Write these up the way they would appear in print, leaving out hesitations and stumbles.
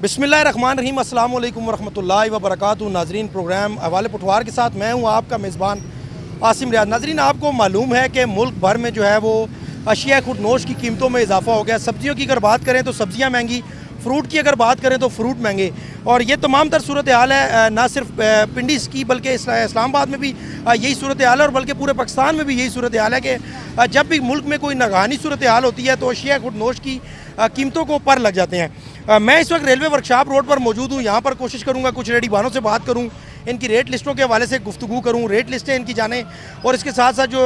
बिस्मिल्लाहिर्रहमानिर्रहीम अस्सलाम वालेकुम वरहमतुल्लाहि वबरकातुहू। नाजरीन, प्रोग्राम हवाले पटवार के साथ मैं हूँ आपका मेज़बान आसिम रियाज। नाजरीन, आपको मालूम है कि मुल्क भर में जो है वो अशिया खुर्दनोश की कीमतों में इजाफा हो गया। सब्जियों की अगर बात करें तो सब्जियाँ महंगी, फ्रूट की अगर बात करें तो फ्रूट महंगे। और ये तमाम तर सूरत हाल है, ना सिर्फ पिंडी की बल्कि इस्लामाबाद में भी यही सूरत हाल है और बल्कि पूरे पाकिस्तान में भी यही सूरत हाल है कि जब भी मुल्क में कोई नागहानी सूरत हाल होती है तो अशिया खुर्दनोश की कीमतों को पर लग जाते हैं। मैं इस वक्त रेलवे वर्कशॉप रोड पर मौजूद हूँ। यहाँ पर कोशिश करूँगा कुछ रेडी वालों से बात करूँ, इनकी रेट लिस्टों के हवाले से गुफ्तगू करूँ, रेट लिस्टें इनकी जानें और इसके साथ साथ जो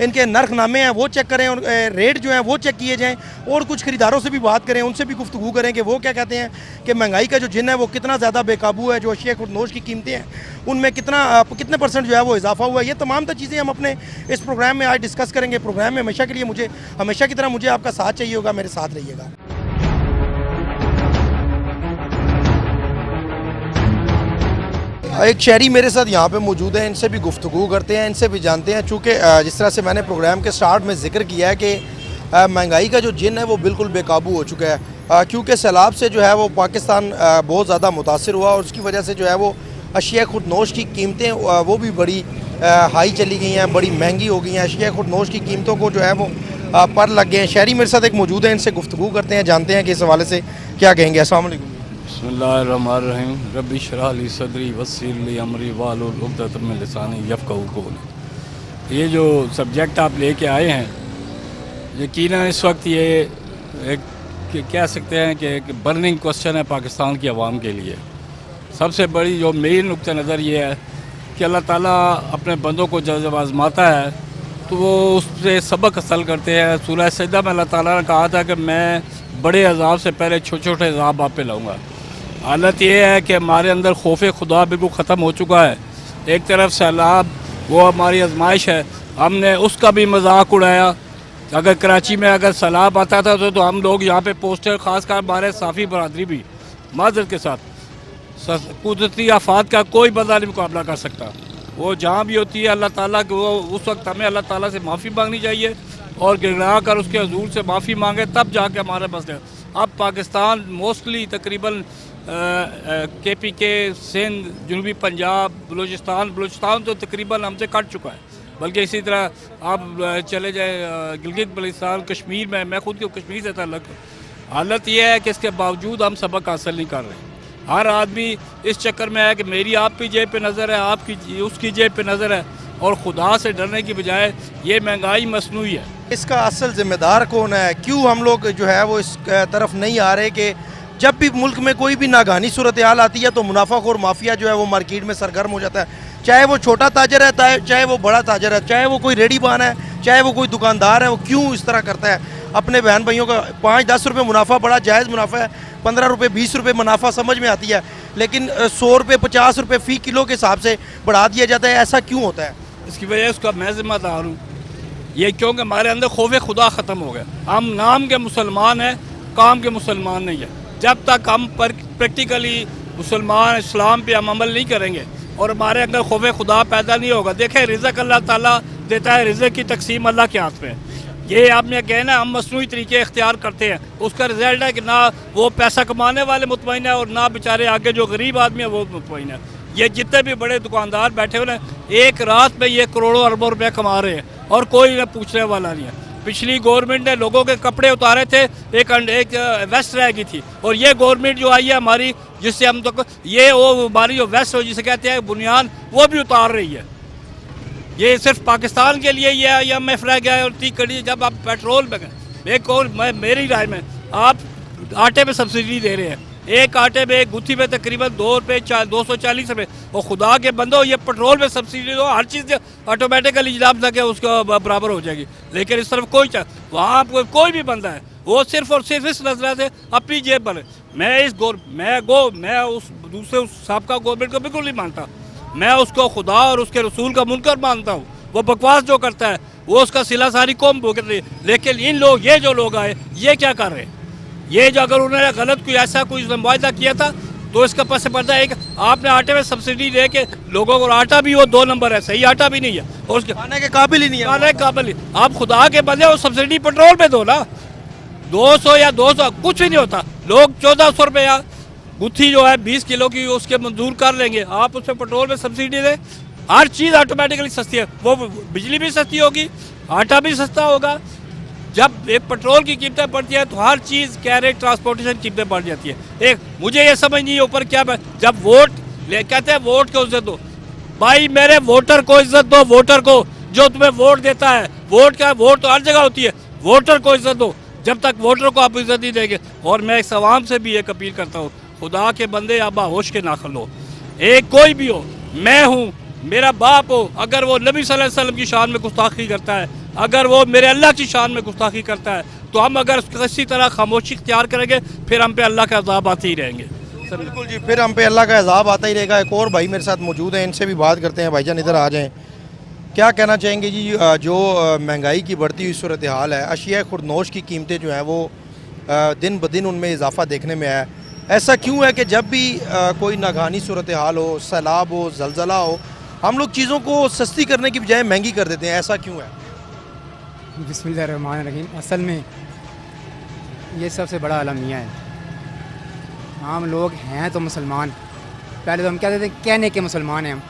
इनके नरखनामे हैं वो चेक करें और रेट जो हैं वो चेक किए जाएँ और कुछ ख़रीदारों से भी बात करें, उनसे भी गुफ्तगू करें कि वो क्या कहते हैं कि महंगाई का जो जिन है वो कितना ज़्यादा बेकाबू है, जो अशिया खुर्दनोश की कीमतें हैं उनमें कितने परसेंट जो है वो इजाफा हुआ है। ये तमाम तो चीज़ें हम अपने इस प्रोग्राम में आज डिस्कस करेंगे। प्रोग्राम में हमेशा के लिए मुझे हमेशा की तरह मुझे आपका साथ चाहिए होगा, मेरे साथ रहिएगा। एक शहरी मेरे साथ यहाँ पे मौजूद है, इनसे भी गुफ्तगू करते हैं, इनसे भी जानते हैं। चूँकि जिस तरह से मैंने प्रोग्राम के स्टार्ट में जिक्र किया है कि महंगाई का जो जिन है वो बिल्कुल बेकाबू हो चुका है, क्योंकि सैलाब से जो है वो पाकिस्तान बहुत ज़्यादा मुतासिर हुआ और उसकी वजह से जो है वो अशिया खुर्दनोश की कीमतें वो भी बड़ी हाई चली गई हैं, बड़ी महंगी हो गई हैं। अशिया खुर्दनोश की कीमतों को जो है वो पर लग गए हैं। शहरी मेरे साथ एक मौजूद है, इनसे गुफ्तगू करते हैं, जानते हैं कि इस हवाले से क्या कहेंगे। अस्सलाम वालेकुम। बिस्मिल्लाहिर्रहमानिर्रहीम। रब्बी इश्रह ली सदरी वयस्सिर ली अमरी वाहलुल उक़दतम मिन लिसानी यफ़क़हू क़ौली। ये जो सब्जेक्ट आप लेके आए हैं, यकीनन इस वक्त ये एक कह सकते हैं कि एक बर्निंग क्वेश्चन है पाकिस्तान की आवाम के लिए। सबसे बड़ी जो मेन नुक्ता नज़र ये है कि अल्लाह ताला अपने बंदों को जब आज़माता है तो वो उससे सबक हासिल करते हैं। सूरह सजदा में अल्लाह ताला ने कहा था कि मैं बड़े अज़ाब से पहले छोटे छोटे अज़ाब आप पे लाऊंगा। हालत ये है कि हमारे अंदर खौफ खुदा बिल्कुल ख़त्म हो चुका है। एक तरफ सैलाब वो हमारी आजमाइश है, हमने उसका भी मजाक उड़ाया। अगर कराची में अगर सैलाब आता था तो हम लोग यहाँ पे पोस्टर, ख़ासकर हमारे साफ़ी बरदरी भी माजरत के साथ, कुदरती आफात का कोई बंदा नहीं मुकाबला कर सकता। वो जहाँ भी होती है अल्लाह ताला को, वो उस वक्त हमें अल्लाह ताला से माफ़ी मांगनी चाहिए और गिड़गिड़ा कर उसके हजूर से माफ़ी मांगे, तब जाके हमारे मसले। अब पाकिस्तान मोस्टली तकरीबन KPK, सिंध, जनूबी पंजाब, बलूचिस्तान तो तकरीबन हमसे कट चुका है। बल्कि इसी तरह आप चले जाए गिलगित बल्तिस्तान, कश्मीर में, मैं खुद को कश्मीर से ताल्लुक़। हालत ये है कि इसके बावजूद हम सबक हासिल नहीं कर रहे। हर आदमी इस चक्कर में है कि मेरी आपकी जेब पे नज़र है, आपकी उसकी जेब पे नज़र है, और खुदा से डरने की बजाय ये महंगाई मसनूई है। इसका असल ज़िम्मेदार कौन है? क्यों हम लोग जो है वो इस तरफ नहीं आ रहे कि जब भी मुल्क में कोई भी नागहानी सूरत हाल आती है तो मुनाफाखोर माफिया जो है वो मार्केट में सरगर्म हो जाता है। चाहे वो छोटा ताजर है, चाहे वो बड़ा ताजर है, चाहे वो कोई रेडी बान है, चाहे वो कोई दुकानदार है, वो क्यों इस तरह करता है? अपने बहन भाइयों का 5-10 रुपये मुनाफा बड़ा जायज़ मुनाफा है, 15 रुपये 20 रुपये मुनाफा समझ में आती है, लेकिन 100 रुपये 50 रुपये फ़ी किलो के हिसाब से बढ़ा दिया जाता है। ऐसा क्यों होता है? इसकी वजह उसका मैं जिम्मेदार हूँ। ये क्योंकि हमारे अंदर खौफ खुदा ख़त्म हो गया। हम नाम के मुसलमान हैं, काम के मुसलमान नहीं है। जब तक हम प्रैक्टिकली मुसलमान इस्लाम पे हम अमल नहीं करेंगे और हमारे अंदर खौफ खुदा पैदा नहीं होगा। देखें, रिज़्क़ अल्लाह ताला देता है, रिज़्क़ की तकसीम अल्लाह के हाथ में है। ये आपने कहना हम मसनूई तरीके इख्तियार करते हैं, उसका रिजल्ट है कि ना वो पैसा कमाने वाले मुतमईन है और ना बेचारे आगे जो गरीब आदमी है वो मुतमईन है। ये जितने भी बड़े दुकानदार बैठे हुए हैं, एक रात में ये करोड़ों अरबों रुपये कमा रहे हैं और कोई इन्हें पूछने वाला नहीं है। पिछली गवर्नमेंट ने लोगों के कपड़े उतारे थे, एक वेस्ट रह गई थी, और ये गवर्नमेंट जो आई है हमारी, जिससे हम तो ये वो हमारी जो वेस्ट हो जिसे कहते हैं बुनियाद, वो भी उतार रही है। ये सिर्फ पाकिस्तान के लिए ये IMF रह गया है। और तीसरी, जब आप पेट्रोल में गए, एक और मेरी राय में आप आटे पे सब्सिडी दे रहे हैं, एक आटे में, एक गुत्थी में तकरीबन 2 रुपये 240 रुपये, और खुदा के बंदो ये पेट्रोल में सब्सिडी दो, हर चीज़ ऑटोमेटिकली जनाब तक उसको बराबर हो जाएगी। लेकिन इस तरफ वहाँ कोई भी बंदा है वो सिर्फ और सिर्फ इस नजर से अपनी जेब पर। मैं उस दूसरे साबका गवर्नमेंट को बिल्कुल नहीं मानता। मैं उसको खुदा और उसके रसूल का मुनकर मानता हूँ। वो बकवास जो करता है वो उसका सिला सारी कौम भुगत रही है। लेकिन ये जो लोग आए, ये क्या कर रहे हैं? ये जो अगर उन्होंने गलत कोई मुआहदा किया था तो इसका पस पर्दा है कि आपने आटे में सब्सिडी दे के लोगों को, आटा भी वो 2 नंबर है, सही आटा भी नहीं है और उसके खाने के काबिल ही नहीं है, खाने के काबिल ही। आप खुदा के बंदे वो सब्सिडी पेट्रोल पे दो ना, 200 या 200 कुछ भी नहीं होता। लोग 1400 रुपये गुत्थी जो है 20 किलो की उसके मंजूर कर लेंगे, आप उसमें पेट्रोल में सब्सिडी दें, हर चीज़ ऑटोमेटिकली सस्ती है, वो बिजली भी सस्ती होगी, आटा भी सस्ता होगा। जब एक पेट्रोल की कीमतें बढ़ती है तो हर चीज़ कैरेट ट्रांसपोर्टेशन कीमतें बढ़ जाती है। एक मुझे ये समझ नहीं है ऊपर क्या जब वोट ले कहते हैं वोट को इज्जत दो, भाई मेरे वोटर को इज्जत दो, वोटर को जो तुम्हें वोट देता है, वोट का वोट तो हर जगह होती है, वोटर को इज्जत दो। जब तक वोटर को आप इज्जत नहीं देंगे, और मैं इस आवाम से भी एक अपील करता हूँ, खुदा के बंदे आप बाहोश के ना खलो, एक कोई भी हो, मैं हूँ, मेरा बाप हो, अगर वो नबी सल्लल्लाहु अलैहि वसल्लम की शान में गुस्ताखी करता है, अगर वो मेरे अल्लाह की शान में गुस्ताखी करता है, तो हम अगर किसी तरह खामोशी इख्तियार करेंगे फिर हम पे अल्लाह का अज़ाब आते ही रहेंगे। बिल्कुल जी, फिर हम पे अल्लाह का अज़ाब आता ही रहेगा। एक और भाई मेरे साथ मौजूद हैं, इनसे भी बात करते हैं। भाईजान इधर आ जाएं, क्या कहना चाहेंगे जी? जो महंगाई की बढ़ती हुई सूरत हाल है, अशिया खुर्दनोश की कीमतें जो हैं वो दिन ब दिन उनमें इजाफा देखने में आया है। ऐसा क्यों है कि जब भी कोई नागानी सूरत हाल हो, सैलाब हो, जलजला हो, हम लोग चीज़ों को सस्ती करने की बजाय महंगी कर देते हैं? ऐसा क्यों है? बिस्मिल्लाहिर्रहमानिर्रहीम। असल में ये सबसे बड़ा अलमिया है। हम लोग हैं तो मुसलमान, पहले तो हम कहते थे कहने के मुसलमान हैं हम,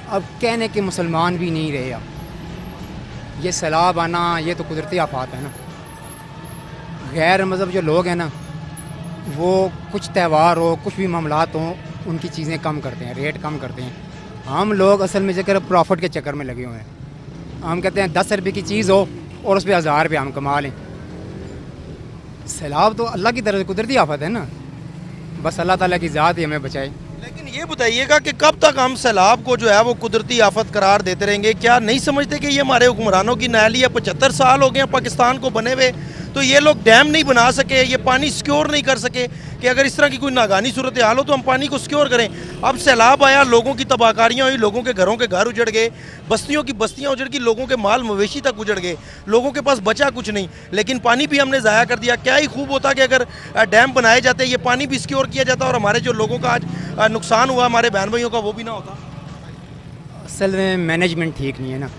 अब कहने के मुसलमान भी नहीं रहे। अब ये सैलाब आना ये तो कुदरती आफात है ना। गैर मज़हब जो लोग हैं ना, वो कुछ त्यौहार हो, कुछ भी मामलात हों, उनकी चीज़ें कम करते हैं, रेट कम करते हैं। हम लोग असल में चक्कर प्रॉफिट के चक्कर में लगे हुए हैं। हम कहते हैं 10 रुपये की चीज़ हो और उस पर 1000 रुपये हम कमा लें। सैलाब तो अल्लाह की तरफ से कुदरती आफत है ना, बस अल्लाह ताला की ज़ात ही हमें बचाए। लेकिन ये बताइएगा कि कब तक हम सैलाब को जो है वो कुदरती आफत करार देते रहेंगे? क्या नहीं समझते कि ये हमारे हुक्मरानों की नाली है? 75 साल हो गए हैं पाकिस्तान को बने हुए, तो ये लोग डैम नहीं बना सके, ये पानी सिक्योर नहीं कर सके कि अगर इस तरह की कोई नागानी सूरत हाल हो तो हम पानी को सिक्योर करें। अब सैलाब आया, लोगों की तबाहकारियाँ हुई, लोगों के घरों के घर उजड़ गए, बस्तियों की बस्तियाँ उजड़ गई, लोगों के माल मवेशी तक उजड़ गए, लोगों के पास बचा कुछ नहीं। लेकिन पानी भी हमने ज़ाया कर दिया। क्या ही खूब होता कि अगर डैम बनाए जाते, ये पानी भी सिक्योर किया जाता और हमारे जो लोगों का आज नुकसान हुआ, हमारे बहन भाइयों का, वो भी ना होता। असल में मैनेजमेंट ठीक नहीं है ना,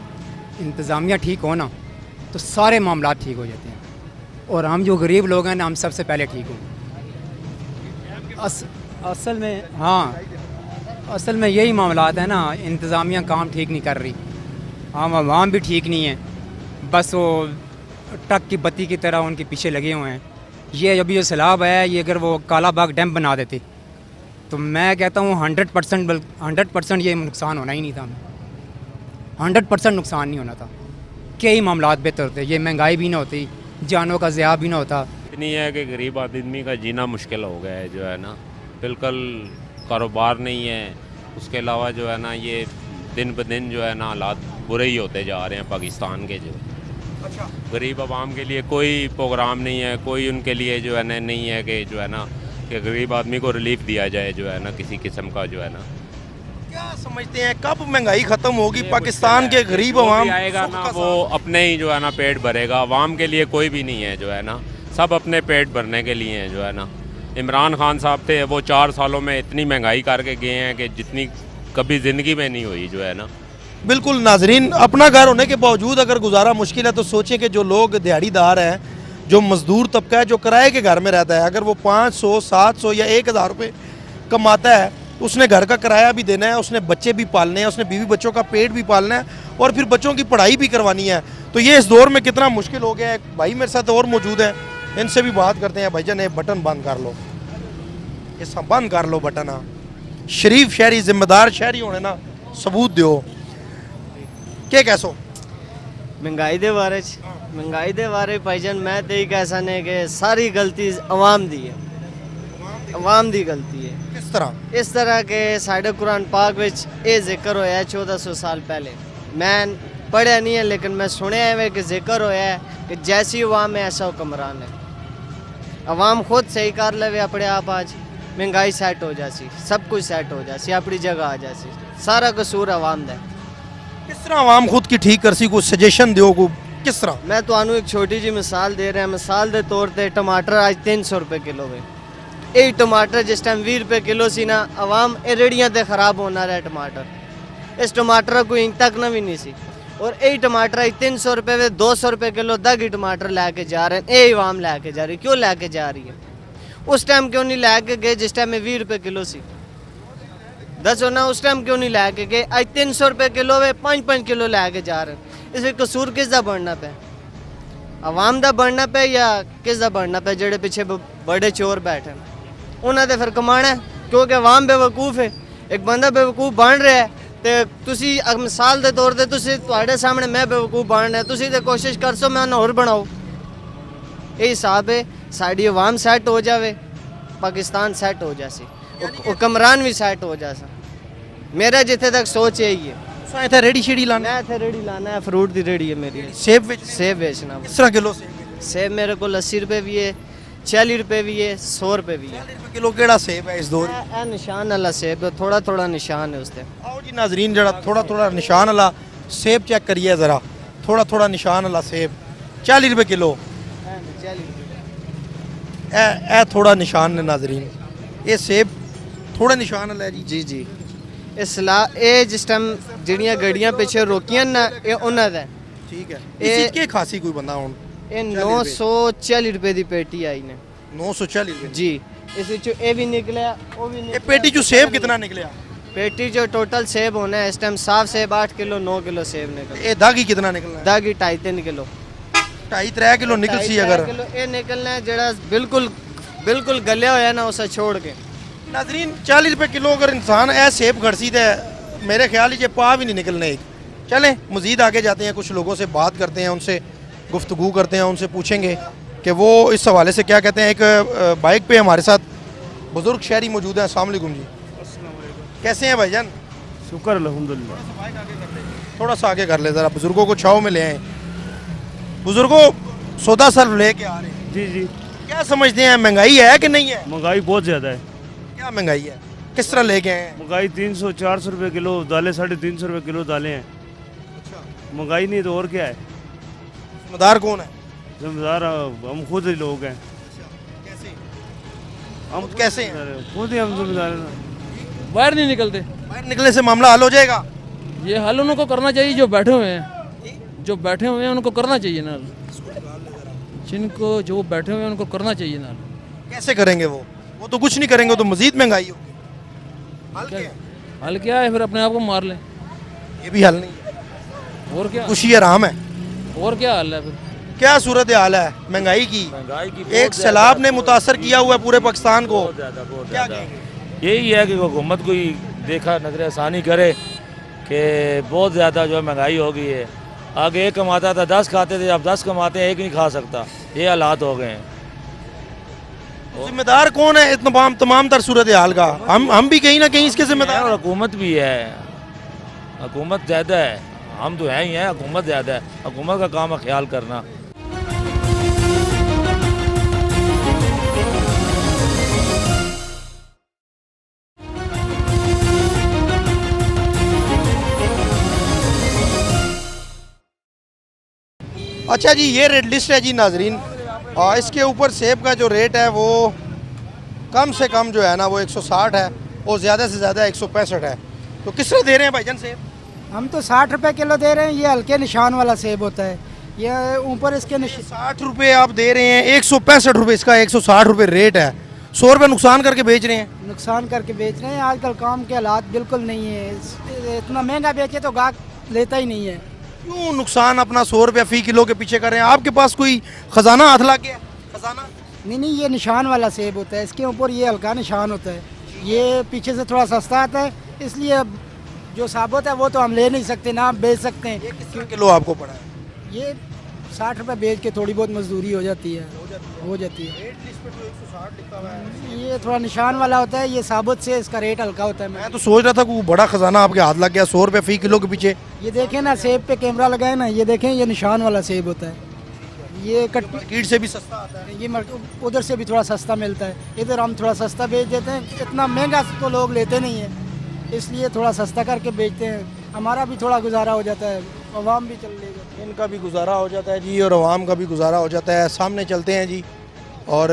इंतज़ामिया ठीक हो ना तो सारे मामला ठीक हो जाते हैं, और हम जो गरीब लोग हैं ना, हम सबसे पहले ठीक हों। असल में हाँ, असल में यही मामलात है ना, इंतज़ामिया काम ठीक नहीं कर रही, हम आवाम भी ठीक नहीं है, बस वो टक की बत्ती की तरह उनके पीछे लगे हुए हैं। ये अभी जो सैलाब है, ये अगर वो काला बाग डैम बना देते तो मैं कहता हूँ 100% ये नुकसान होना ही नहीं था, 100% नुकसान नहीं होना था। कई मामलात बेहतर होते, ये महंगाई भी ना होती, जानों का ज़िया भी ना होता। इतनी है कि गरीब आदमी का जीना मुश्किल हो गया है, जो है ना, बिल्कुल कारोबार नहीं है। उसके अलावा जो है ना, ये दिन ब दिन जो है ना हालात बुरे ही होते जा रहे हैं पाकिस्तान के। जो अच्छा, गरीब आवाम के लिए कोई प्रोग्राम नहीं है, कोई उनके लिए जो है ना नहीं है कि जो है ना कि गरीब आदमी को रिलीफ दिया जाए, जो है ना किसी किस्म का, जो है ना। क्या समझते हैं कब महंगाई खत्म होगी? पाकिस्तान के गरीब आवाम आएगा ना, वो अपने ही जो है ना पेट भरेगा। आवाम के लिए कोई भी नहीं है, जो है ना, सब अपने पेट भरने के लिए हैं, जो है ना। इमरान खान साहब थे, वो 4 सालों में इतनी महंगाई करके गए हैं कि जितनी कभी ज़िंदगी में नहीं हुई, जो है ना। बिल्कुल नाजरीन, अपना घर होने के बावजूद अगर गुजारा मुश्किल है तो सोचें कि जो लोग दिहाड़ीदार हैं, जो मज़दूर तबका है, जो किराए के घर में रहता है, अगर वो 500, 700 या 1000 रुपये कमाता है, उसने घर का किराया भी देना है, उसने बच्चे भी पालने हैं, उसने बीवी बच्चों का पेट भी पालना है और फिर बच्चों की पढ़ाई भी करवानी है। तो ये इस दौर में कितना मुश्किल हो गया है। भाई मेरे साथ और मौजूद हैं, इनसे भी बात करते हैं। भाईजान ये बटन बंद कर लो, ये सब बंद कर लो बटन। हाँ, शरीफ शहरी, जिम्मेदार शहरी होने ना सबूत दो। क्या कैसो महंगाई दे बारे महंगाई दे बारे भाईजान मैं तो यही कह सकने कि सारी गलती अवाम दी है, अवाम दी गलती है। किस तरह? इस तरह के साढ़े कुरान पाक विच ये जिक्र होया है 1400 साल पहले। मैं पढ़िया नहीं है लेकिन मैं सुनया है कि जिक्र होया है कि जैसी अवाम है ऐसा हुक्मरान है। अवाम खुद सही कर लेवे अपने आप, आज महंगाई सेट हो जासी, सब कुछ सेट हो जासी, अपनी जगह आ जासी। सारा कसूर अवाम दा है। किस तरह आवाम खुद की ठीक कर सी? को सजेशन दो को किस तरह? मैं तो एक छोटी जी मिसाल दे रहा। मिसाल के तौर पर टमाटर आज 300 रुपये किलो है। यही टमाटर जिस टाइम 20 रुपये किलो सी ना, अवाम रेड़ियाँ ते खराब होना रहा टमाटर। इस टमाटर कोई इंक तक ना भी नहीं सी, और यही टमाटर आज 300 रुपये में 200 रुपये किलो दगी टमाटर लैके जा रहे हैं। यही अवाम लैके जा रही, क्यों लैके जा रही है? उस टाइम क्यों नहीं लैके गए जिस टाइम में 20 रुपये किलो सी? दसो ना उस टाइम क्यों नहीं लैके गए? अज 300 रुपये किलो वे 5-5 किलो लैके जा रहे हैं। इस कसूर किसका बनना पे? आवाम का बनना पे या किसका बनना पे? जेड़े पीछे बड़े चोर बैठे उन्होंने फिर कमाना है, क्योंकि आवाम बेवकूफ़ है। एक बंदा बेवकूफ़ बन रहा है तो तुसी मिसाल के तौर पर तुहाडे सामने मैं बेवकूफ़ बन रहा, तुसी तो कोशिश कर सो मैं होर बनाओ। ये हिसाब है, साड़ी आवाम सैट हो जाए, पाकिस्तान सैट हो जासी, हुक्मरान भी सैट हो जासा। मेरा जिथे तक सोच यही है। तुसां इत्थे रेड़ी शेड़ी लाना? मैं इत्थे रेड़ी लाना है, फ्रूट की रेड़ी है मेरी। सेब सेब बेचना। किस तरह किलो सेब? सेब मेरे को 80 रुपये भी है, 40 रुपये भी है, 100 रुपये भी है। 40 रुपये किलो केड़ा सेब है इस दौर? ए निशान वाला सेब है, थोड़ा थोड़ा निशान है उसते। आओ जी नाजरीन, जरा थोड़ा थोड़ा निशान वाला सेब चेक करिए ज़रा, थोड़ा थोड़ा निशान वाला सेब 40 रुपये किलो। ए थोड़ा निशान ने नाजरीन, ये सेब थोड़ा निशान वाला है जी। जी जी, ये जिस टाइम जड़ियाँ गड्डियाँ पिछे रोकियां ना, ये उन्होंने दा। ठीक है, ये- इसके खासी कोई बंदा हूँ ये 940 रुपये की पेटी आई ने 940 रुपये जी। इस विचों ये भी निकलिया, वो भी ये निकलिया। पेटी चो सेब कितना निकलिया? पेटी जो टोटल सेब होना है इस टाइम साफ सेब 8 किलो 9 किलो सेब निकल। ये दागी कितना निकलना है? दागी 2.5-3 किलो 2.5-3 किलो निकल सी अगर। किलो ये निकलना है जड़ा बिल्कुल बिल्कुल गलिया होया ना उसे छोड़ के। नाजरीन 40 रुपये किलो अगर इंसान ऐ सेब खड़सी तो मेरे ख्याल ये पा भी नहीं निकलने एक। चलें मज़ीद आगे जाते हैं, कुछ लोगों से बात करते हैं, उनसे गुफ्तगू करते हैं, उनसे पूछेंगे कि वो इस हवाले से क्या कहते हैं। एक बाइक पे हमारे साथ बुज़ुर्ग शहरी मौजूद हैं। अस्सलाम वालेकुम जी, कैसे हैं भाईजान? शुक्र अल्हम्दुलिल्लाह। थोड़ा सा आगे कर ले ज़रा, बुज़ुर्गों को छाव में ले आए। बुज़ुर्गों सौदा सर्व लेके आ रहे हैं, जी जी, क्या समझते हैं, महंगाई है कि नहीं है? महंगाई बहुत ज़्यादा है। क्या महंगाई है, किस तरह लेके आए हैं? महंगाई 300-400 रुपये किलो दालें, 350 रुपये किलो दालें हैं। महंगाई नहीं तो और क्या है? जिम्मेदार कौन है? जिम्मेदार हम खुद ही लोग हैं। हम कैसे हैं? खुद ही हम जिम्मेदार हैं। बाहर नहीं निकलते। बाहर निकलने से मामला हल हो जाएगा? ये हल उनको करना चाहिए जो बैठे हुए हैं, जो बैठे हुए हैं उनको करना चाहिए ना, जिनको जो बैठे हुए हैं उनको करना चाहिए ना। कैसे करेंगे वो तो कुछ नहीं करेंगे, वो तो मजीद महंगाई होगी। हल क्या है? हल क्या है, फिर अपने आप को मार लें। ये भी हल नहीं है, और क्या, खुशी आराम है। और क्या हल है फिर? क्या सूरत हाल है महंगाई की? एक सैलाब ने मुतासर किया हुआ है पूरे पाकिस्तान को। क्या कहेंगे? यही है कि हुकूमत कोई देखा नजर आसानी करे कि बहुत ज़्यादा जो है महंगाई हो गई है। आगे एक कमाता था 10 खाते थे, अब 10 कमाते हैं, एक नहीं खा सकता। ये हालात हो गए हैं। जिम्मेदार कौन है तमाम तर सूरत हाल का? हम भी कहीं ना कहीं इसके जिम्मेदार और हैं। हुकूमत भी है, हुकूमत ज़्यादा है। हम तो हैं ही हैं, हुकूमत ज़्यादा है। हुकूमत का काम है ख्याल करना। अच्छा जी, ये रेट लिस्ट है जी नाजरीन, और इसके ऊपर सेब का जो रेट है वो कम से कम जो है ना वो 160 है और ज़्यादा से ज़्यादा 165 है। तो किस तरह दे रहे हैं भाईजान सेब? हम तो 60 रुपए किलो दे रहे हैं। ये हल्के निशान वाला सेब होता है, ये ऊपर इसके 60 रुपये आप दे रहे हैं, 165 रुपये इसका, 160 रुपये रेट है। 100 रुपये नुकसान करके बेच रहे हैं। नुकसान करके बेच रहे हैं। आजकल काम के हालात बिल्कुल नहीं है, इतना महंगा बेचे तो गाहक लेता ही नहीं है। क्यों नुकसान अपना 100 रुपये फ़ी किलो के पीछे कर रहे हैं? आपके पास कोई ख़जाना हाथ लग गया? खजाना नहीं, ये निशान वाला सेब होता है, इसके ऊपर ये हल्का निशान होता है, ये पीछे से थोड़ा सस्ता आता है, इसलिए जो साबुत है वो तो हम ले नहीं सकते ना, आप बेच सकते हैं। किस किलो आपको पड़ा है? ये 60 रुपये बेच के थोड़ी बहुत मजदूरी हो जाती है, हो जाती है। ये थोड़ा निशान वाला होता है, ये साबुत से इसका रेट हल्का होता है। मैं तो सोच रहा था कि वो बड़ा खजाना आपके हाथ लग गया 100 रुपये फ़ी किलो के पीछे। ये देखें ना, सेब पे कैमरा लगाए ना, ये देखें, ये निशान वाला सेब होता है। ये कीट से भी सस्ता आता है। ये उधर से भी थोड़ा सस्ता मिलता है, इधर हम थोड़ा सस्ता बेच देते हैं। इतना महंगा तो लोग लेते नहीं हैं, इसलिए थोड़ा सस्ता करके बेचते हैं। हमारा भी थोड़ा गुजारा हो जाता है, अवाम भी चल लेगा। इनका भी गुजारा हो जाता है जी और आवाम का भी गुजारा हो जाता है। सामने चलते हैं जी, और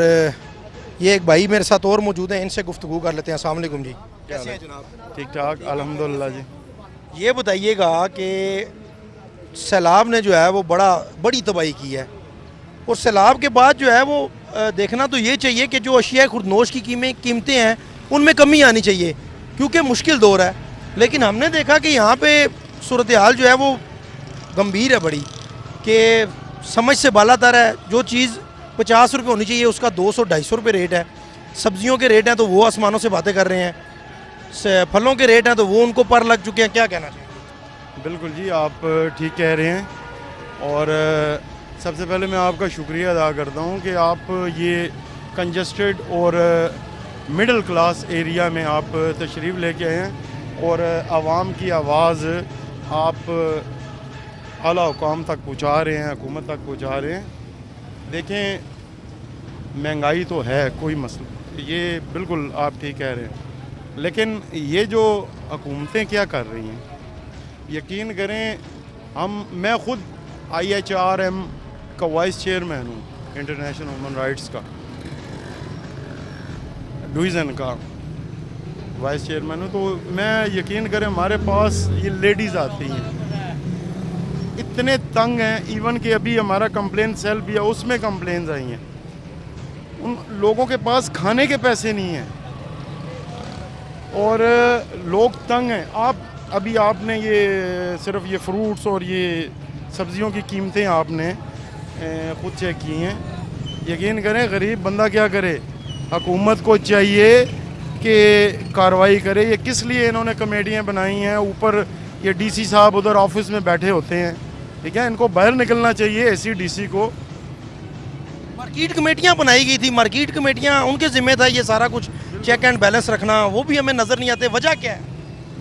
ये एक भाई मेरे साथ और मौजूद हैं, इनसे गुफ्तगू कर लेते हैं। अस्सलाम वालेकुम जी, कैसे हैं जनाब? ठीक ठाक अल्हम्दुलिल्लाह जी। ये बताइएगा कि सैलाब ने जो है वो बड़ी तबाही की है, और सैलाब के बाद जो है वो देखना तो ये चाहिए कि जो अशिया खुर्दनोश की कीमतें हैं उनमें कमी आनी चाहिए, क्योंकि मुश्किल दौर है। लेकिन हमने देखा कि यहाँ पे सूरत हाल जो है वो गंभीर है बड़ी, कि समझ से बालातर है। जो चीज़ 50 रुपये होनी चाहिए उसका 200-250 रुपये रेट है। सब्जियों के रेट हैं तो वो आसमानों से बातें कर रहे हैं। फलों के रेट हैं तो वो उनको पर लग चुके हैं। क्या कहना चाहिए? बिल्कुल जी, आप ठीक कह रहे हैं। और सबसे पहले मैं आपका शुक्रिया अदा करता हूँ कि आप ये कंजस्टेड और मिडिल क्लास एरिया में आप तशरीफ़ लेके आए हैं और आवाम की आवाज़ आप आला हुकाम तक पहुँचा रहे हैं, हुकूमत तक पहुँचा रहे हैं। देखें, महंगाई तो है, कोई मसला, ये बिल्कुल आप ठीक कह रहे हैं, लेकिन ये जो हुकूमतें क्या कर रही हैं, यकीन करें, मैं ख़ुद IHRM का वाइस चेयरमैन हूँ, इंटरनेशनल ह्यूमन राइट्स का डिवीज़न का वाइस चेयरमैन हूँ। तो मैं यकीन करें, हमारे पास ये लेडीज़ आती हैं, इतने तंग हैं, इवन कि अभी हमारा कंप्लेन सेल भी है, उसमें कंप्लेन्स आई हैं। उन लोगों के पास खाने के पैसे नहीं हैं और लोग तंग हैं। आपने ये सिर्फ ये फ्रूट्स और ये सब्ज़ियों की कीमतें आपने ख़ुद चेक की हैं। यकीन करें, गरीब बंदा क्या करे? हुकूमत को चाहिए कि कार्रवाई करे। ये किस लिए इन्होंने कमेटियाँ बनाई हैं? ऊपर ये DC साहब उधर ऑफिस में बैठे होते हैं, ठीक है, इनको बाहर निकलना चाहिए, ऐसी DC को। मार्केट कमेटियाँ बनाई गई थी, मार्केट कमेटियाँ उनके ज़िम्मे था ये सारा कुछ चेक एंड बैलेंस रखना, वो भी हमें नज़र नहीं आते। वजह क्या है?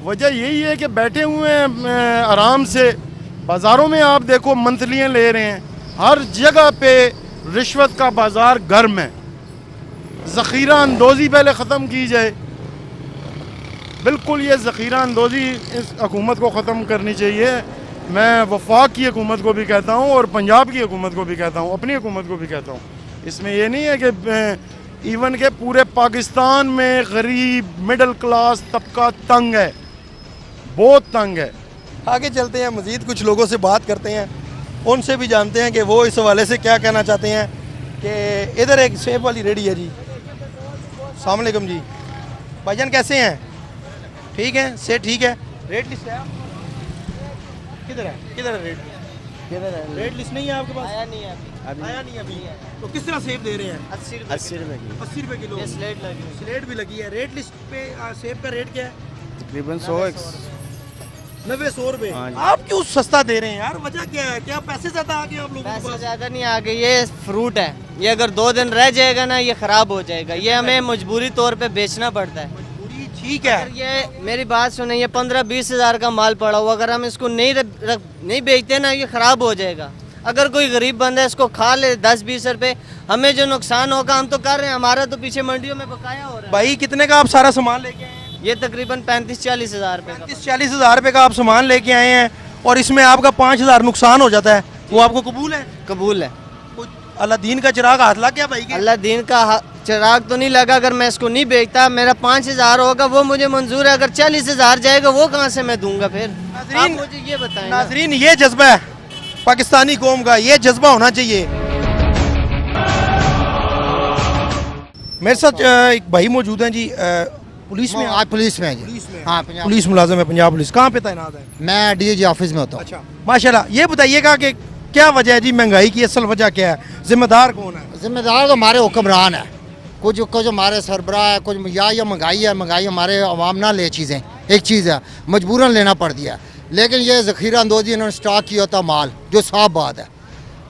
वजह यही है कि बैठे हुए हैं आराम से। बाज़ारों में आप देखो, मंथलियाँ ले रहे हैं, हर जगह पे रिश्वत का बाज़ार गर्म है। ज़ख़ीरा अंदोज़ी पहले ख़त्म की जाए, बिल्कुल ये ज़ख़ीरा अंदोज़ी इस हुकूमत को ख़त्म करनी चाहिए। मैं वफाक की हुकूमत को भी कहता हूँ और पंजाब की हुकूमत को भी कहता हूँ, अपनी हुकूमत को भी कहता हूँ। इसमें ये नहीं है कि इवन के पूरे पाकिस्तान में गरीब मिडिल क्लास तबका तंग है, बहुत तंग है। आगे चलते हैं, मज़ीद कुछ लोगों से बात करते हैं, उनसे भी जानते हैं कि वो इस हवाले से क्या कहना चाहते हैं। कि इधर एक सेब वाली रेडी है जी। अस्सलाम वालेकुम जी, भाईजान कैसे हैं? ठीक है, से ठीक है। रेट लिस्ट है? किधर है रेट? किधर है? रेट लिस्ट नहीं है आपके पास? आया नहीं है अभी। आया नहीं अभी। तो किस तरह सेब दे रहे हैं? 80 रुपये 80 रुपये किलो। ये स्लेट लगी हुई है। स्लेट भी लगी है। रेट लिस्ट पे सेब का रेट क्या है? तकरीबन 90-100 रुपये। हाँ जी। आप क्यों सस्ता दे रहे हैं यार? वजह क्या है? क्या पैसे ज़्यादा आ गए आप लोगों के पैसे पास? ज़्यादा नहीं आ गए, ये फ्रूट है, ये अगर 2 दिन रह जाएगा ना, ये ख़राब हो जाएगा। ये हमें मजबूरी तौर पे बेचना पड़ता है। मजबूरी ठीक है। अगर ये मेरी बात सुने, ये 15-20 हज़ार का माल पड़ा हुआ, अगर हम इसको नहीं बेचते ना, ये ख़राब हो जाएगा। अगर कोई गरीब बंदा इसको खा ले 10-20 रुपये, हमें जो नुकसान होगा हम तो कर रहे हैं, हमारा तो पीछे मंडियों में बकाया हो रहा है। भाई कितने का आप सारा सामान लेके आए हैं? ये तकरीबन 35-40 हज़ार रुपये का। 30-40 हज़ार रुपये का आप सामान लेके आए हैं और इसमें आपका 5,000 नुकसान हो जाता है, वो आपको कबूल है? कबूल है। अल्लाह दीन का चिराग हाथ लग गया भाई के? अल्लाह दीन का चिराग तो नहीं लगा। अगर मैं इसको नहीं बेचता, मेरा 5,000 होगा वो मुझे मंजूर है। अगर 40,000 जाएगा वो कहाँ से मैं दूंगा फिर? आप मुझे ये बताएं ना। नाज़रीन, ये जज्बा है पाकिस्तानी कौम का, ये जज्बा होना चाहिए। मेरे साथ एक भाई मौजूद हैं जी, पुलिस में। आज पुलिस में है जी। पुलिस में? हाँ, पंजाब पुलिस मुलाजिम है, पंजाब पुलिस। कहाँ पे तैनात है? मैं DIG ऑफिस में होता हूँ। अच्छा, माशाल्लाह। ये बताइएगा कि क्या वजह है जी महंगाई की? असल वजह क्या है? जिम्मेदार कौन है? जिम्मेदार तो हमारे हुक्मरान है, कुछ हमारे सरबराह है, कुछ या महंगाई है। महंगाई हमारे अवाम ना ले चीज़ें, एक चीज़ है, मजबूरन लेना पड़ दिया। लेकिन ये ज़ख़ीरा अंदोज़ी इन्होंने स्टॉक किया होता माल, जो साफ बात है।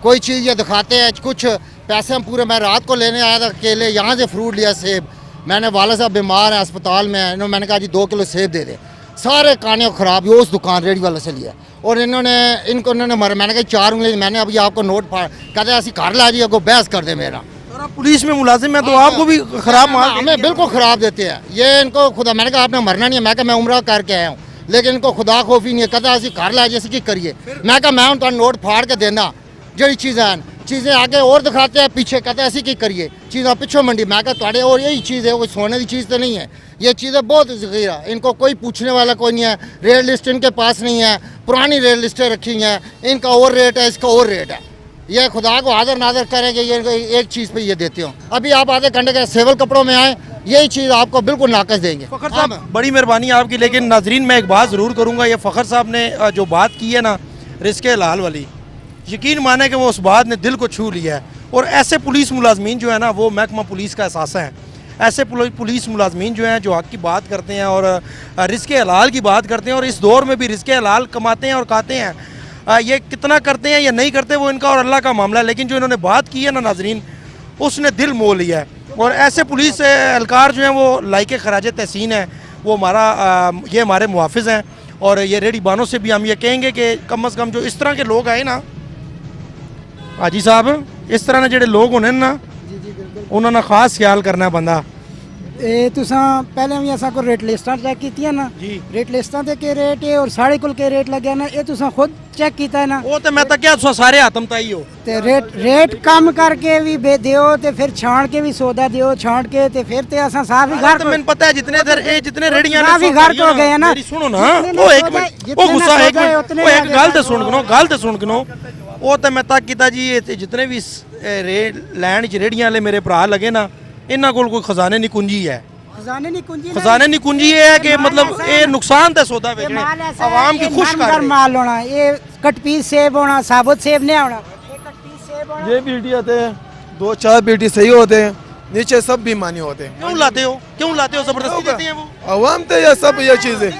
कोई चीज़ ये दिखाते हैं, कुछ पैसे हम पूरे, मैं रात को लेने आया था केले, यहाँ से फ्रूट लिया, सेब। मैंने वाला साहब बीमार है, अस्पताल में है, मैंने कहा जी 2 किलो सेब दे दे। सारे काने ख़राब, ये उस दुकान रेडी वाले से लिया और इन्होंने मर, मैंने कहा 4 उंगली, मैंने अभी आपको नोट फाड़, कहते ऐसी घर ला जी, आपको बहस कर दे मेरा। और आप पुलिस में मुलाजिम है तो आपको भी ख़राब माल? हमें बिल्कुल ख़राब देते हैं ये। इनको खुदा, मैंने कहा आपने मरना नहीं है, मैं कहा मैं उम्रा करके आया हूँ, लेकिन इनको खुदा खौफी नहीं है। कहता ऐसी घर ला जैसे कि करिए, मैं कहा मैं उनका नोट फाड़ के देना, जड़ी चीज़ें आगे और दिखाते हैं, पीछे कहते हैं ऐसी की करिए, चीज़ें पिछो मंडी। मैं कहा तुहाडे और यही चीज़ है, कोई सोने की चीज़ तो नहीं है। ये चीज़ें बहुत ज़ख़ीरा, इनको कोई पूछने वाला कोई नहीं है। रेट लिस्ट इनके पास नहीं है, पुरानी रेट लिस्टें रखी हैं, इनका और रेट है, इसका और रेट है। ये खुदा को हाजिर नाजिर करेंगे, ये एक चीज़ पे ये देते हो। अभी आप आधे घंटे के सिविल कपड़ों में आए, यही चीज़ आपको बिल्कुल नाकस देंगे। फ़खर साहब बड़ी मेहरबानी आपकी, लेकिन नाजरीन मैं एक बात ज़रूर करूँगा, ये फ़खर साहब ने जो बात की है ना रिस्क हलाल वाली, यकीन माने कि वो उस बात ने दिल को छू लिया है। और ऐसे पुलिस मुलाजमीन जो है ना वो महकमा पुलिस का एहसास है। ऐसे पुलिस मुलाजमीन जो हैं जो हक़ की बात करते हैं और रिस्क हलाल की बात करते हैं, और इस दौर में भी रिस्क हलाल कमाते हैं और खाते हैं। ये कितना करते हैं या नहीं करते वो इनका और अल्लाह का मामला है, लेकिन जो इन्होंने बात की है ना नाजरीन, उसने दिल मोह लिया है। और ऐसे पुलिस एहलकार जो हैं वो लायक खराज तहसीन है, वो ये हमारे मुहाफ़िज़ हैं। और ये रेडी बानों से भी हम ये कहेंगे कि कम अज़ कम जो इस तरह के लोग आए ना हाजी साहब, इस तरह ने ਜਿਹੜੇ लोग होने ना उन्होंने खास ख्याल करना बंदा। तुसा पहले भी असा को रेट लिस्टां चेक कीतियां ना जी, रेट लिस्टां ते के रेट है और साढ़े कुल के रेट लगे ना, ये तुसा खुद चेक कीता है ना। वो तो मैं तो क्या तुसा सारे आतम ताई हो ते रेट कम करके भी दियो ते फिर छाण के भी सौदा दियो, छाण के ते फिर ते असा साफ ही घर तो मैंने पता है जितने रेडियां साफ ही घर तो गए ना। मेरी सुनो ना, वो एक मिनट वो गुस्सा एक मिनट वो एक गल ते सुन गनो वो तो मैं तक कीता जी, जितने भी लैंड च रेडियां वाले मेरे भरा लगे ना, इन्हां कोल कोई खजाने नहीं कुंजी है। खजाने नहीं कुंजी ये है कि मतलब ये नुकसान ते सौदा बेचने आवाम की खुश कर माल होना, ये कटपीस सेब होना, साबुत सेब नहीं होना। ये कटपीस सेब होना, ये बीटी आते हैं, 2-4 बीटी सही होते हैं, नीचे सब बेईमानी होते हैं। क्यों लाते हो जबरदस्ती देते हैं वो अवाम तो ये सब ये चीजें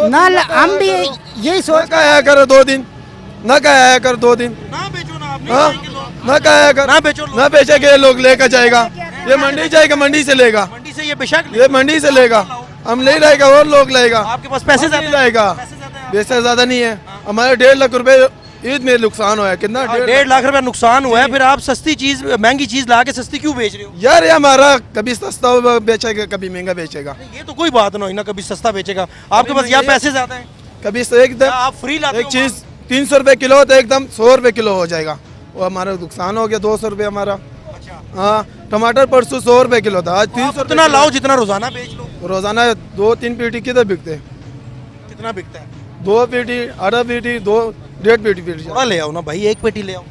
ना हम भी यही सोच आया करो 2 दिन, ना क्या आया कर 2 दिन, ना बेचो ना आप, हाँ ना क्या आया कर, ना बेचेंगे लोग लेकर जाएगा, ये मंडी जाएगा, मंडी से लेगा, मंडी से ये बेशक ये मंडी से लेगा, हम नहीं रहेगा और लोग लेगा। आपके पास पैसे नहीं लाएगा, पैसे ज्यादा नहीं है हमारे। 1.5 लाख रुपए ईद में नुकसान हुआ है। कितना 1.5 लाख रुपए नुकसान हुआ है, फिर आप सस्ती चीज महंगी चीज ला के सस्ती क्यों बेच रहे हो यार? ये हमारा कभी सस्ता बेचेगा, कभी महंगा बेचेगा। ये तो कोई बात नहीं ना, कभी सस्ता बेचेगा। आपके पास या पैसे ज्यादा हैं, कभी एकदम आप फ्री लाते एक चीज 300 रुपए किलो तो एकदम 100 रुपए किलो हो जाएगा, वो हमारा नुकसान हो गया 200 रुपए हमारा। हाँ टमाटर परसों 100 रुपए किलो था, आज 300 उतना लाओ जितना रोजाना बेच लो। रोजाना 2-3 पेटी किधर बिकते? कितना बिकता है? 2 पेटी, 8 पेटी, 2-1.5 पेटी थोड़ा ले आओ ना भाई, एक पेटी ले आओ।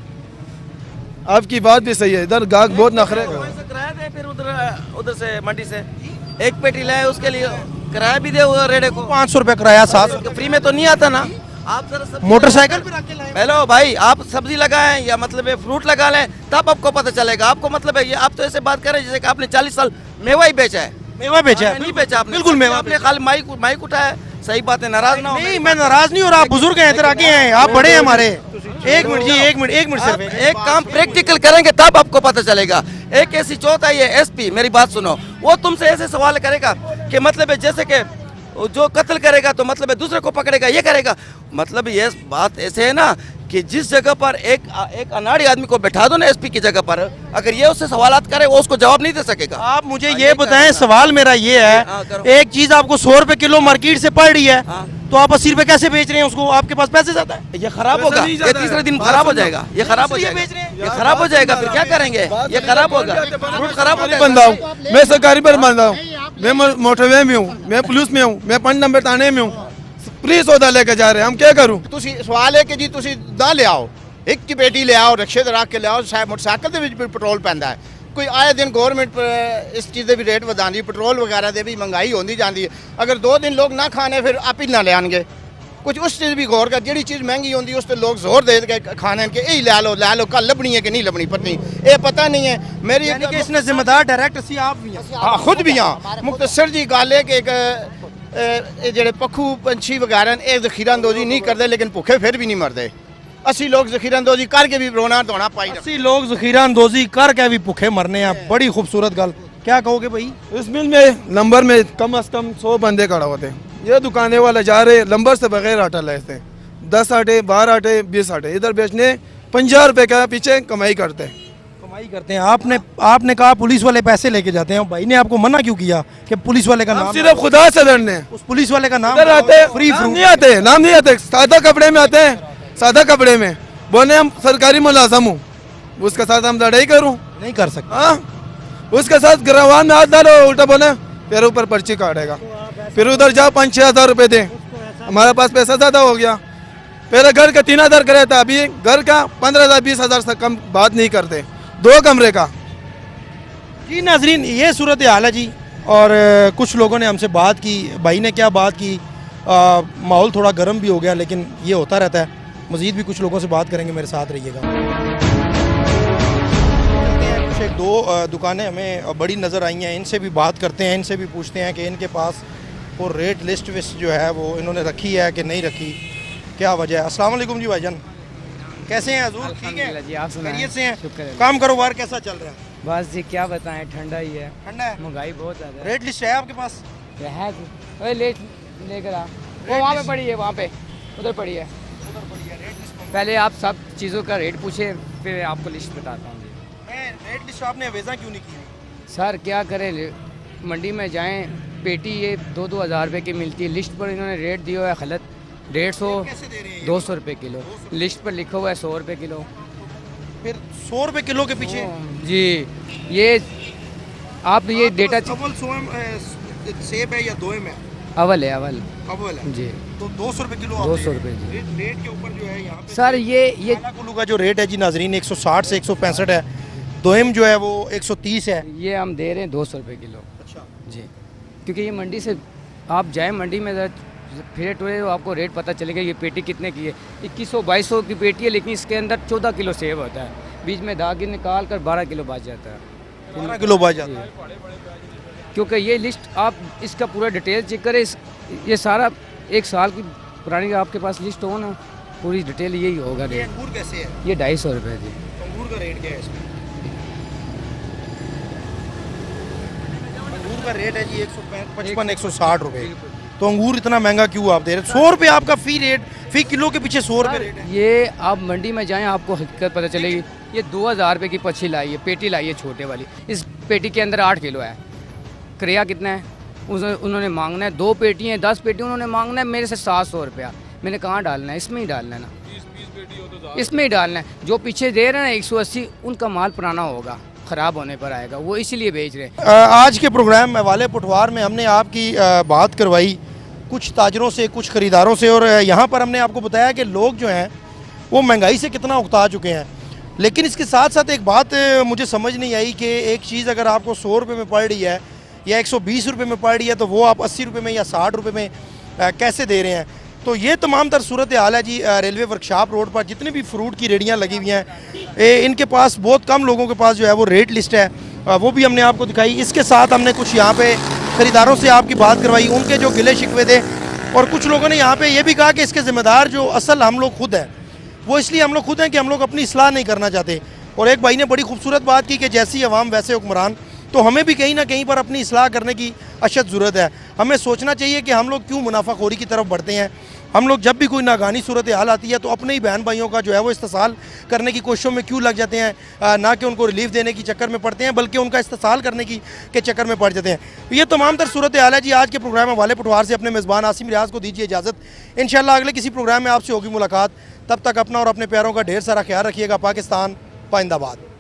आपकी बात भी सही है, इधर गाहक बहुत नखरे। फिर उधर से मंडी से एक पेटी लाए, उसके लिए किराया भी दे रेडे को 500 रुपए किराया, 700 फ्री में तो नहीं आता ना। आप जरा मोटरसाइकिल हेलो भाई, आप सब्जी लगाएं या मतलब फ्रूट लगा लें तब आपको पता चलेगा। आपको मतलब है ये आप तो ऐसे बात कर रहे हैं जैसे कि आपने 40 साल मेवा ही बेचा है। मेवा बेचा है? नहीं बेचा आपने, बिल्कुल मेवा आपने खाली माइक उठाया। सही बात है, नाराज ना हो। नहीं मैं नाराज नहीं, और आप बुजुर्ग हैं, इधर आके हैं, आप बड़े हैं हमारे। एक मिनट जी, एक मिनट सिर्फ एक काम प्रैक्टिकल करेंगे तब आपको पता चलेगा। एक ऐसी चौथ आई है एसपी, मेरी बात सुनो, वो तुमसे ऐसे सवाल करेगा कि मतलब है जैसे कि जो कत्ल करेगा तो मतलब है दूसरे को पकड़ेगा, ये करेगा। मतलब ये बात ऐसे है ना कि जिस जगह पर एक अनाड़ी आदमी को बैठा दो ना एसपी की जगह पर, अगर ये उससे सवालात करे वो उसको जवाब नहीं दे सकेगा। आप मुझे ये बताएं, सवाल मेरा ये है, एक चीज आपको 100 रुपए किलो मार्केट से पड़ रही है, तो आप 80 रुपए कैसे बेच रहे हैं उसको? आपके पास पैसे ज्यादा है? ये खराब होगा, ये तीसरे दिन खराब हो जाएगा, ये खराब हो जाएगा, ये खराब हो जाएगा, फिर क्या करेंगे? ये खराब होगा, फ्रूट खराब हो जाएगा। बंदा हूँ मैं, सरकारी पर बंदा हूँ मैं, मोटरवे में हूँ मैं, पुलिस में हूँ मैं, 5 नंबर थाने में हूँ। फ्री सौदा लेके जा रहे हैं, हम क्या करूँ? सवाल है कि जी तुसी ना ले आओ, एक की बेटी ले आओ, रिक्शे रख के ले आओ, मोटरसाइकिल ਦੇ ਵਿੱਚ ਵੀ ਪੈਟਰੋਲ ਪੈਂਦਾ ਹੈ। ਕੋਈ ਆਏ ਦਿਨ ਗਵਰਨਮੈਂਟ ਇਸ ਚੀਜ਼ ਦੇ ਵੀ ਰੇਟ ਵਧਾਉਂਦੀ, ਪੈਟਰੋਲ ਵਗੈਰਾ ਦੇ ਵੀ ਮਹਿੰਗਾਈ ਹੁੰਦੀ ਜਾਂਦੀ ਹੈ। ਅਗਰ 2 दिन लोग ना खाने फिर आप ही ना ले आएंगे। कुछ उस चीज़ भी गौर कर, जी चीज़ महंगी होती है उस पर लोग जोर दे के खाने के यही ला लो, कल लभनी है कि नहीं लभनी पत्नी ये पता नहीं है। मेरी इसने जिम्मेदार डायरेक्ट असी आप भी हैं। हाँ खुद भी हाँ। मुख्तसर जी गल है कि ਜਿਹੜੇ ਪੱਖੂ ਪੰਛੀ ਵਗੈਰਾ ਇਹ ਜ਼ਖੀਰਾਂਦੋਜ਼ੀ ਨਹੀਂ ਕਰਦੇ, लेकिन भुखे फिर भी नहीं मरते। 80 लोग ਜ਼ਖੀਰਾਂਦੋਜ਼ੀ करके भी रोना धोना पाई। 80 लोग ਜ਼ਖੀਰਾਂਦੋਜ਼ੀ करके भी भूखे मरने हैं, बड़ी खूबसूरत गल। क्या कहोगे भाई? इस मिल में नंबर में कम से कम 100 बंदे खड़ा होते हैं। ये दुकाने वाले जा रहे नंबर से बगैर आटा लेते हैं, 10 आटे 12 आटे 20 आटे इधर बेचने 50 रुपए का पीछे कमाई करते हैं। करते हैं आपने कहा पुलिस वाले पैसे लेके जाते हैं, भाई ने आपको मना क्यों किया कि पुलिस वाले का नाम? सिर्फ खुदा से डरने। उस पुलिस वाले का नाम आते फ्री नहीं आते, नाम नहीं आते, सादा कपड़े में आते हैं, सादा कपड़े में बोले हम सरकारी मुलाजम हूँ, उसके साथ हम लड़ाई करूँ? नहीं कर सकते। हाँ उसके साथ गिरवान में हाथ डालो, उल्टा बोले तेरे ऊपर पर्ची काटेगा, फिर उधर जाओ 5-6 हज़ार रुपये दे, हमारे पास पैसा ज़्यादा हो गया। पहले घर का 3,000 करे था, अभी घर का 15,000 20,000 से कम बात नहीं करते, 2 कमरे का। जी नाजरीन, ये सूरत हाल है जी। और कुछ लोगों ने हमसे बात की, भाई ने क्या बात की, माहौल थोड़ा गर्म भी हो गया, लेकिन ये होता रहता है। मज़ीद भी कुछ लोगों से बात करेंगे, मेरे साथ रहिएगा। कुछ 1-2 दुकानें हमें बड़ी नज़र आई हैं, इनसे भी बात करते हैं, इनसे भी पूछते हैं कि इनके पास वो रेट लिस्ट विस्ट जो है वो इन्होंने रखी है कि नहीं रखी, क्या वजह है। अस्सलाम वालेकुम जी भाईजान, कैसे हैं हजूर? ठीक है जी, आप सुनाएं? खैरियत से हैं? शुक्र है। काम कारोबार कैसा चल रहा है? बस जी क्या बताएं, ठंडा ही है, ठंडा है, महंगाई बहुत ज़्यादा है। रेट लिस्ट है आपके पास? है जी, अरे लेकर आ, वो वहाँ पे पड़ी है, वहाँ पे उधर पड़ी है। पहले आप सब चीज़ों का रेट पूछे, फिर आपको लिस्ट बताता हूँ जी। रेट लिस्ट आपने अवेजा क्यों नहीं की? सर क्या करें, मंडी में जाएं, पेटी ये 2-2 हज़ार रुपये की मिलती है, लिस्ट पर इन्होंने रेट दिया हुआ है गलत, 150 200 रुपये किलो, लिस्ट पर लिखा हुआ है 100 रुपये किलो। फिर 100 रुपये किलो के पीछे? जी, ये आप ये डेटा अव्वल सेब है या दोएम है? अव्वल है, अव्वल है जी। तो 200 रुपये किलो 200 रुपये जी। रेट के ऊपर जो है यहाँ पे सर ये कुल्लू का जो रेट है जी नाजरीन 160 से 165 है, दोएम जो है वो 130 है। ये हम दे रहे हैं 200 रुपये किलो। अच्छा जी, क्योंकि ये मंडी से आप जाएं, मंडी में फिर टूरे आपको रेट पता चलेगा ये पेटी कितने की है। 2100-2200 की पेटी है, लेकिन इसके अंदर 14 किलो सेब होता है, बीच में दागी निकाल कर 12 किलो बच जाता है। 12 किलो बच जाता है, क्योंकि ये लिस्ट आप इसका पूरा डिटेल चेक करें, ये सारा 1 साल की पुरानी आपके पास लिस्ट हो ना, पूरी डिटेल यही होगा रेट। अंगूर कैसे है? ये 250 रुपये जी। अंगूर का रेट क्या है इसमें? अंगूर का रेट है जी 155-160 रुपये। तो अंगूर इतना महंगा क्यों आप दे रहे हैं? 100 रुपये आपका फी किलो के पीछे 100 रुपये रेट है। ये आप मंडी में जाएं, आपको हकीकत पता चलेगी। ये 2,000 रुपये की पच्छी लाई है, पेटी लाई है छोटे वाली, इस पेटी के अंदर 8 किलो है। क्रिया कितना है उन्होंने मांगना है, 2 पेटी हैं, 10 पेटी उन्होंने मांगना है मेरे से 700 रुपया। मैंने कहाँ डालना है? इसमें ही डालना है ना, इसमें ही डालना है। जो पीछे दे रहे हैं ना 180, उनका माल पुराना होगा, ख़राब होने पर आएगा, वो इसीलिए बेच रहे हैं। आज के प्रोग्राम में वाले पुठवार में हमने आपकी बात करवाई कुछ ताजरों से, कुछ ख़रीदारों से, और यहाँ पर हमने आपको बताया कि लोग जो हैं वो महंगाई से कितना उकता चुके हैं। लेकिन इसके साथ साथ एक बात मुझे समझ नहीं आई कि एक चीज़ अगर आपको 100 रुपये में पड़ रही है या 120 रुपये में पड़ रही है, तो वो आप 80 रुपये में या 60 रुपये में कैसे दे रहे हैं। तो ये तमाम तर सूरत हाल है जी। रेलवे वर्कशॉप रोड पर जितनी भी फ्रूट की रेडियाँ लगी हुई हैं, इनके पास बहुत कम लोगों के पास जो है वो रेट लिस्ट है, वो भी हमने आपको दिखाई। इसके साथ हमने कुछ यहाँ पे ख़रीदारों से आपकी बात करवाई, उनके जो गिले शिकवे थे, और कुछ लोगों ने यहाँ पे ये भी कहा कि इसके ज़िम्मेदार जो असल हम लोग खुद हैं, वो इसलिए हम लोग खुद हैं कि हम लोग अपनी इस्लाह नहीं करना चाहते। और एक भाई ने बड़ी खूबसूरत बात की कि जैसी अवाम वैसे हुक्मरान, तो हमें भी कहीं ना कहीं पर अपनी इस्लाह करने की अशद ज़रूरत है। हमें सोचना चाहिए कि हम लोग क्यों मुनाफाखोरी की तरफ बढ़ते हैं। हम लोग जब भी कोई नागानी सूरत हाल आती है तो अपने ही बहन भाइयों का जो है वो इस्तेसाल करने की कोशिशों में क्यों लग जाते हैं, ना कि उनको रिलीफ देने की चक्कर में पड़ते हैं, बल्कि उनका इस्तेसाल करने के चक्कर में पड़ जाते हैं। तो ये तमाम तर सूरत हाल है जी। आज के प्रोग्राम में वाले पटवार से अपने मेज़बान आसिम रियाज को दीजिए इजाज़त। इंशाल्लाह अगले किसी प्रोग्राम में आपसे होगी मुलाकात। तब तक अपना और अपने प्यारों का ढेर सारा ख्याल रखिएगा। पाकिस्तान पाइंदाबाद।